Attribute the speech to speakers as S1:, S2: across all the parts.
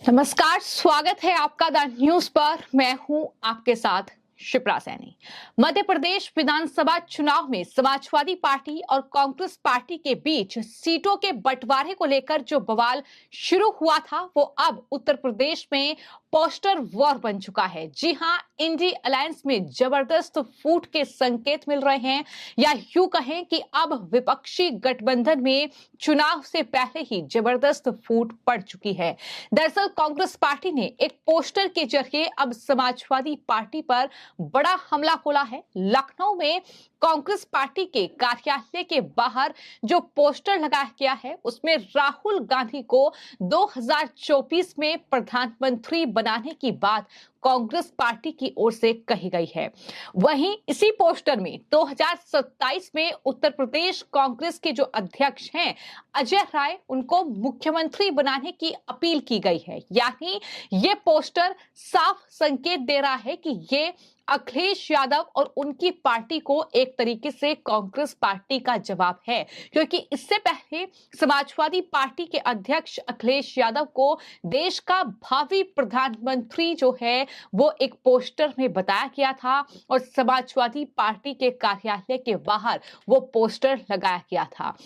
S1: नमस्कार, स्वागत है आपका द न्यूज पर। मैं हूं आपके साथ शिप्रा सैनी। मध्य प्रदेश विधानसभा चुनाव में समाजवादी पार्टी और कांग्रेस पार्टी के बीच सीटों के बंटवारे को लेकर जो बवाल शुरू हुआ था वो अब उत्तर प्रदेश में पोस्टर वॉर बन चुका है। जी हां, इंडी अलायंस में जबरदस्त फूट के संकेत मिल रहे हैं, या यूं कहें कि अब विपक्षी गठबंधन में चुनाव से पहले ही जबरदस्त फूट पड़ चुकी है। दरअसल कांग्रेस पार्टी ने एक पोस्टर के जरिए अब समाजवादी पार्टी पर बड़ा हमला खोला है। लखनऊ में कांग्रेस पार्टी के कार्यालय के बाहर जो पोस्टर लगाया गया है उसमें राहुल गांधी को 2024 में प्रधानमंत्री बनाने की बात कांग्रेस पार्टी की ओर से कही गई है। वहीं इसी पोस्टर में 2027 में उत्तर प्रदेश कांग्रेस के जो अध्यक्ष हैं अजय राय, उनको मुख्यमंत्री बनाने की अपील की गई है। यानी ये पोस्टर साफ संकेत दे रहा है कि ये अखिलेश यादव और उनकी पार्टी को एक तरीके से कांग्रेस पार्टी का जवाब है, क्योंकि इससे पहले समाजवादी पार्टी के अध्यक्ष अखिलेश यादव को देश का भावी प्रधानमंत्री जो है वो एक पोस्टर में बताया गया था और समाजवादी पार्टी के कार्यालय के बाहर वो पोस्टर लगाया गया था।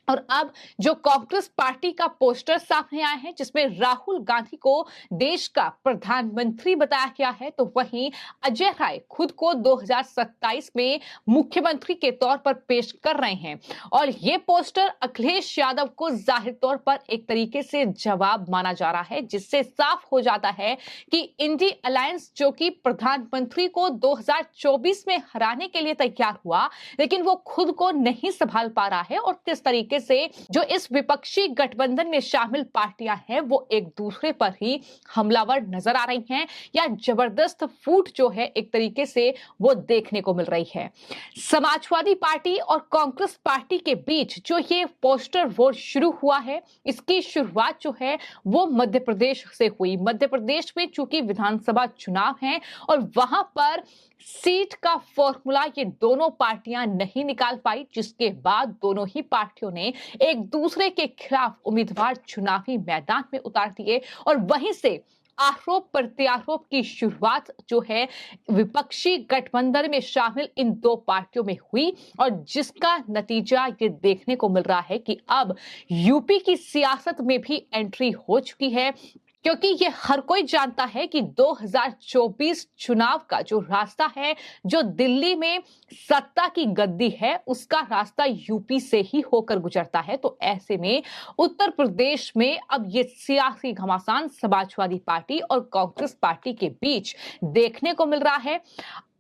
S1: और अब जो कांग्रेस पार्टी का पोस्टर सामने आया है जिसमें राहुल गांधी को देश का प्रधानमंत्री बताया गया है, तो वहीं अजय राय खुद को 2027 में मुख्यमंत्री के तौर पर पेश कर रहे हैं। और ये पोस्टर अखिलेश यादव को जाहिर तौर पर एक तरीके से जवाब माना जा रहा है, जिससे साफ हो जाता है कि इंडी अलायंस जो कि प्रधानमंत्री को 2024 में हराने के लिए तैयार हुआ, लेकिन वो खुद को नहीं संभाल पा रहा है और किस तरीके से जो इस विपक्षी गठबंधन में शामिल पार्टियां हैं वो एक दूसरे पर ही हमलावर नजर आ रही हैं, या जबरदस्त फूट जो है एक तरीके से वो देखने को मिल रही है। समाजवादी पार्टी और कांग्रेस पार्टी के बीच जो ये पोस्टर वॉर शुरू हुआ है, इसकी शुरुआत जो है वो मध्य प्रदेश से हुई। मध्य प्रदेश में चूंकि विधानसभा चुनाव है और वहां पर सीट का फॉर्मूला ये दोनों पार्टियां नहीं निकाल पाई, जिसके बाद दोनों ही पार्टियों ने एक दूसरे के खिलाफ उम्मीदवार चुनावी मैदान में उतार दिए और वहीं से आरोप प्रत्यारोप की शुरुआत जो है विपक्षी गठबंधन में शामिल इन दो पार्टियों में हुई, और जिसका नतीजा ये देखने को मिल रहा है कि अब यूपी की सियासत में भी एंट्री हो चुकी है, क्योंकि ये हर कोई जानता है कि 2024 चुनाव का जो रास्ता है, जो दिल्ली में सत्ता की गद्दी है, उसका रास्ता यूपी से ही होकर गुजरता है। तो ऐसे में उत्तर प्रदेश में अब ये सियासी घमासान समाजवादी पार्टी और कांग्रेस पार्टी के बीच देखने को मिल रहा है।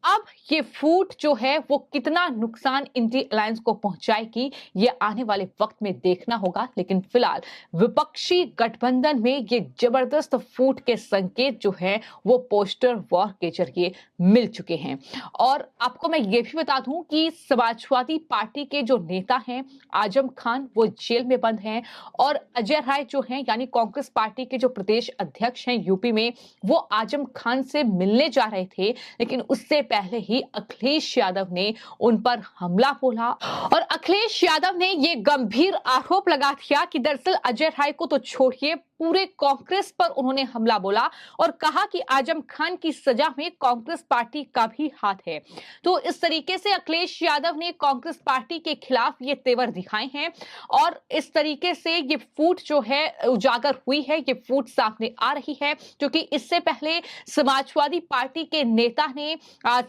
S1: अब ये फूट जो है वो कितना नुकसान इंडी अलायंस को पहुंचाएगी ये आने वाले वक्त में देखना होगा, लेकिन फिलहाल विपक्षी गठबंधन में ये जबरदस्त फूट के संकेत जो है वो पोस्टर वॉर के जरिए मिल चुके हैं। और आपको मैं ये भी बता दूं कि समाजवादी पार्टी के जो नेता हैं आजम खान, वो जेल में बंद हैं, और अजय राय जो हैं यानी कांग्रेस पार्टी के जो प्रदेश अध्यक्ष हैं यूपी में, वो आजम खान से मिलने जा रहे थे, लेकिन उससे पहले ही अखिलेश यादव ने उन पर हमला बोला और अखिलेश यादव ने ये गंभीर आरोप लगा दिया कि दरअसल अजय राय को तो छोड़िए, पूरे कांग्रेस पर उन्होंने हमला बोला और कहा कि आजम खान की सजा में कांग्रेस पार्टी का भी हाथ है। तो इस तरीके से अखिलेश यादव ने कांग्रेस पार्टी के खिलाफ ये तेवर दिखाए हैं और इस तरीके से ये फूट जो है उजागर हुई है, ये फूट सामने आ रही है, क्योंकि इससे पहले समाजवादी पार्टी के नेता ने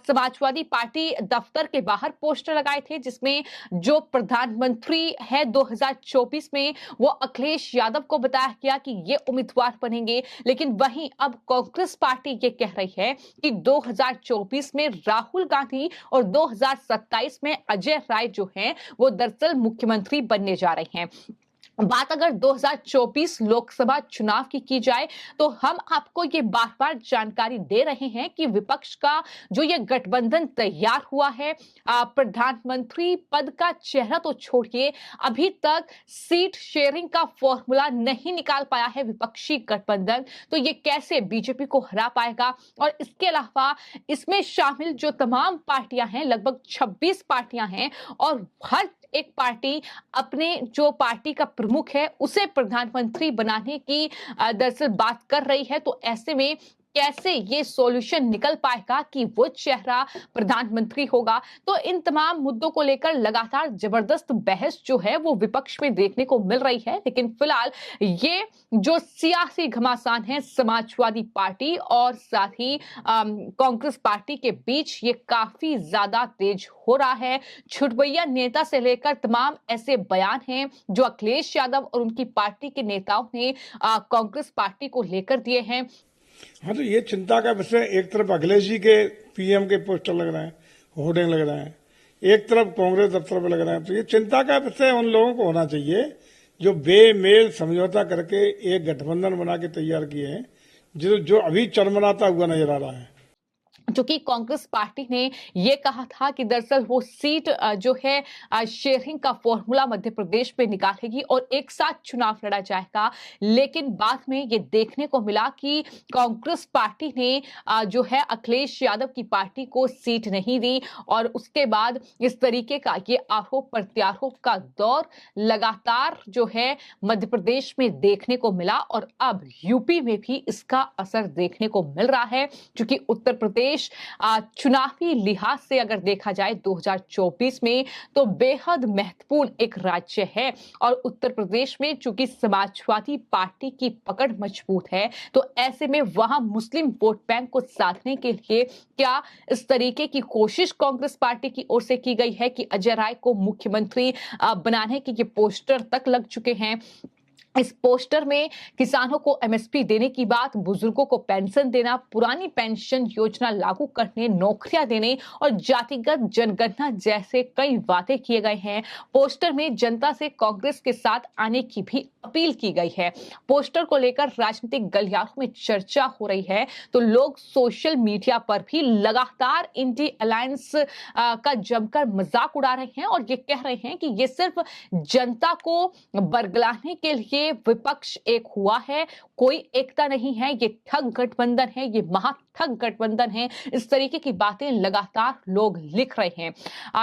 S1: समाजवादी पार्टी दफ्तर के बाहर पोस्टर लगाए थे जिसमें जो प्रधानमंत्री है 2024 में वो अखिलेश यादव को बताया गया कि ये उम्मीदवार बनेंगे। लेकिन वहीं अब कांग्रेस पार्टी ये कह रही है कि 2024 में राहुल गांधी और 2027 में अजय राय जो हैं वो दरअसल मुख्यमंत्री बनने जा रहे हैं। बात अगर 2024 लोकसभा चुनाव की जाए तो हम आपको ये बार बार जानकारी दे रहे हैं कि विपक्ष का जो ये गठबंधन तैयार हुआ है, प्रधानमंत्री पद का चेहरा तो छोड़िए, अभी तक सीट शेयरिंग का फॉर्मूला नहीं निकाल पाया है विपक्षी गठबंधन। तो ये कैसे बीजेपी को हरा पाएगा? और इसके अलावा इसमें शामिल जो तमाम पार्टियां हैं, लगभग 26 पार्टियां हैं, और हर एक पार्टी अपने जो पार्टी का प्रमुख है उसे प्रधानमंत्री बनाने की दरअसल बात कर रही है, तो ऐसे में कैसे ये सॉल्यूशन निकल पाएगा कि वो चेहरा प्रधानमंत्री होगा। तो इन तमाम मुद्दों को लेकर लगातार जबरदस्त बहस जो है वो विपक्ष में देखने को मिल रही है, लेकिन फिलहाल ये जो सियासी घमासान है समाजवादी पार्टी और साथ ही कांग्रेस पार्टी के बीच, ये काफी ज्यादा तेज हो रहा है। छुटभैया नेता से लेकर तमाम ऐसे बयान हैं जो अखिलेश यादव और उनकी पार्टी के नेताओं ने कांग्रेस पार्टी को लेकर दिए हैं।
S2: हाँ, तो ये चिंता का विषय, एक तरफ अखिलेश जी के पीएम के पोस्टर लग रहे हैं, होर्डिंग लग रहे हैं, एक तरफ कांग्रेस दफ्तर में लग रहे हैं, तो ये चिंता का विषय उन लोगों को होना चाहिए जो बेमेल समझौता करके एक गठबंधन बना के तैयार किए हैं, जो अभी चरमराता हुआ नजर आ रहा है।
S1: चूंकि कांग्रेस पार्टी ने यह कहा था कि दरअसल वो सीट जो है शेयरिंग का फॉर्मूला मध्य प्रदेश में निकालेगी और एक साथ चुनाव लड़ा जाएगा, लेकिन बाद में ये देखने को मिला कि कांग्रेस पार्टी ने जो है अखिलेश यादव की पार्टी को सीट नहीं दी और उसके बाद इस तरीके का ये आरोप प्रत्यारोप का दौर लगातार जो है मध्य प्रदेश में देखने को मिला और अब यूपी में भी इसका असर देखने को मिल रहा है। क्योंकि उत्तर प्रदेश चुनावी लिहाज से अगर देखा जाए 2024 में तो बेहद महत्वपूर्ण एक राज्य है और उत्तर प्रदेश में चूंकि समाजवादी पार्टी की पकड़ मजबूत है, तो ऐसे में वहां मुस्लिम वोट बैंक को साधने के लिए क्या इस तरीके की कोशिश कांग्रेस पार्टी की ओर से की गई है कि अजय राय को मुख्यमंत्री बनाने के ये पोस्टर तक लग चुके हैं। इस पोस्टर में किसानों को एमएसपी देने की बात, बुजुर्गों को पेंशन देना, पुरानी पेंशन योजना लागू करने, नौकरियां देने और जातिगत जनगणना जैसे कई वादे किए गए हैं। पोस्टर में जनता से कांग्रेस के साथ आने की भी अपील की गई है। पोस्टर को लेकर राजनीतिक गलियारों में चर्चा हो रही है, तो लोग सोशल मीडिया पर भी लगातार इंडी अलायंस का जमकर मजाक उड़ा रहे हैं और ये कह रहे हैं कि ये सिर्फ जनता को बरगलाने के लिए विपक्ष एक हुआ है, कोई एकता नहीं है, ये ठग गठबंधन है, ये महा ठग गठबंधन है। इस तरीके की बातें लगातार लोग लिख रहे हैं।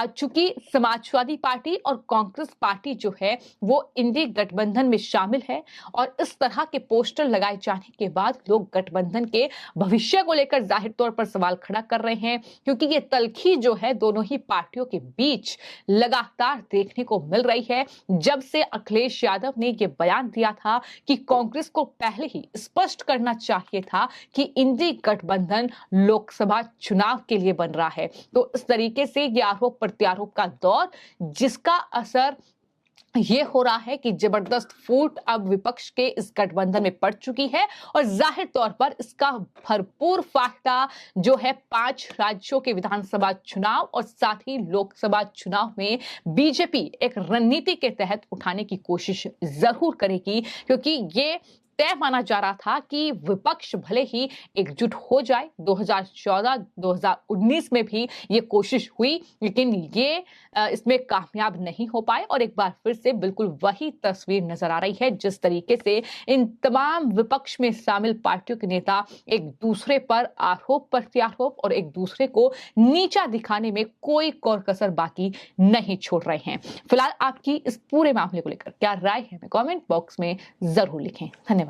S1: चूंकि समाजवादी पार्टी और कांग्रेस पार्टी जो है वो इंडी गठबंधन में शामिल है और इस तरह के पोस्टर लगाए जाने के बाद लोग गठबंधन के भविष्य को लेकर जाहिर तौर पर सवाल खड़ा कर रहे हैं, क्योंकि ये तल्खी जो है दोनों ही पार्टियों के बीच लगातार देखने को मिल रही है। जब से अखिलेश यादव ने यह बयान दिया था कि कांग्रेस को पहले ही स्पष्ट करना चाहिए था कि इंडी गठबंधन लोकसभा चुनाव के लिए बन रहा है, तो इस तरीके से ये आरोप प्रत्यारोप का दौर, जिसका असर ये हो रहा है कि जबरदस्त फूट अब विपक्ष के इस गठबंधन में पड़ चुकी है और जाहिर तौर पर इसका भरपूर फायदा जो है 5 राज्यों के विधानसभा चुनाव और साथ ही लोकसभा चुनाव में बीजेपी एक रणनीति के तहत उठाने की कोशिश जरूर करेगी, क्योंकि ये तय माना जा रहा था कि विपक्ष भले ही एकजुट हो जाए। 2014-2019 में भी ये कोशिश हुई, लेकिन ये इसमें कामयाब नहीं हो पाए और एक बार फिर से बिल्कुल वही तस्वीर नजर आ रही है, जिस तरीके से इन तमाम विपक्ष में शामिल पार्टियों के नेता एक दूसरे पर आरोप प्रत्यारोप और एक दूसरे को नीचा दिखाने में कोई कोर कसर बाकी नहीं छोड़ रहे हैं। फिलहाल आपकी इस पूरे मामले को लेकर क्या राय है, हमें कमेंट बॉक्स में जरूर लिखें। धन्यवाद।